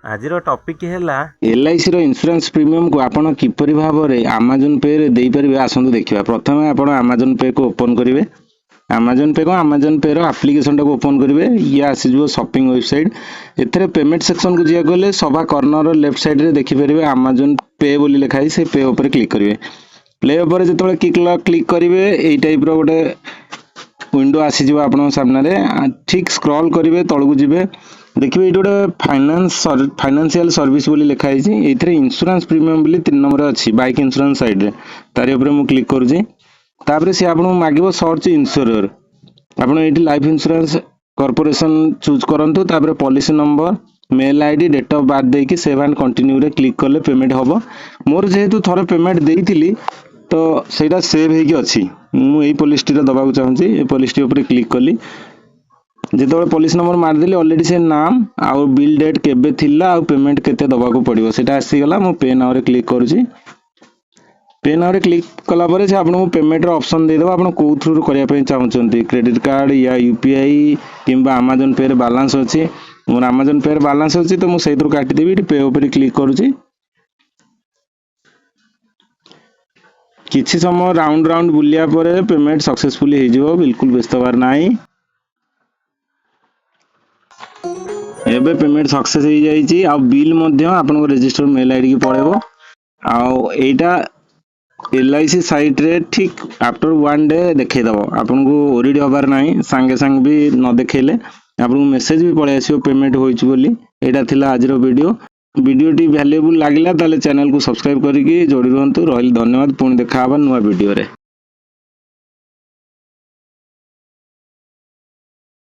आजिर topic है LIC रो insurance premium को आपण किपरि भाबरे अमेजन पे रे देई परिबे आसंतु देखिबा। प्रथमे आपण अमेजन पे को ओपन करिवे। अमेजन पे को अमेजन पे रो एप्लीकेशन को ओपन करिवे। ये आसीजो शॉपिंग वेबसाइट। एथरे पेमेंट सेक्शन को जिया गले सभा कॉर्नर रो लेफ्ट साइड रे देखि परिबे अमेजन पे बोली लिखाई से पे ऊपर क्लिक करिवे। प्ले ऊपर जतले क्लिक करिवे एई टाइप रो गोटे विंडो आसीजो आपण सामने रे। ठीक स्क्रॉल करिवे तळकु जिवे देखिए ये गोटे फाइनेंशियल सर्विस बोली लिखाई ये इंश्योरेंस प्रीमियम बोली 3 नंबर अच्छी बाइक इंश्योरेंस साइड रे तारी ऊपर मु क्लिक करूची। तापर से आपन मागिबो सर्च इंश्योरर आपन एठी लाइफ इंश्योरेंस कॉर्पोरेशन चूज करंतु। तापर policy number mail ID date of birth देकी सेव एंड कंटिन्यू रे क्लिक करले पेमेंट होबो। मोर जेहेतु थोड़े पेमेंट देइथिली तो सेटा सेव हेकी अछि मु एई पॉलिसी रे दबाकू चाहूची। ए पॉलिसी ऊपर क्लिक कली जिते पॉलिसी नंबर मारदेली ऑलरेडी से नाम आउ बिल डेट केबे थिला आउ पेमेंट केते दबाकू पड़िबो सेटा आसीगला। मु पे नाउ रे क्लिक करूची। पे नाउ रे क्लिक कला परे से आपन पेमेंट रो ऑप्शन दे देबो। आपन को थ्रू करिया पय चाहउचंती क्रेडिट कार्ड या यूपीआई किंबा अमेजन पे रे बैलेंस अछि। मोर अमेजन पे रे बैलेंस अछि तो मु सेइ थ्रू काटि देबी। पे ऊपर क्लिक करूची। किछि समय राउंड बुलिया परे पेमेंट सक्सेसफुली हे जिवो। बिल्कुल व्यस्त होबार नाही। एबे पेमेंट सक्सेस हो जाइए। आ बिल मध्य आपन रजिस्टर मेल आईडी की पड़ेबो। आउ एटा एलआईसी साइट रे ठीक आफ्टर 1 डे देखै दबो। आपन को ओरिडी होबार नाही संगे संग भी न देखैले आपन को मेसेज भी पळे आसीओ पेमेंट होइछ बोली। एटा थिला आजिर वीडियोटी वैल्यूएबल लागिला ताले चैनल को सब्सक्राइब करिकि जोड़ी रहंतु। रहल धन्यवाद। पुणी देखा हबा नुवा वीडियो रे।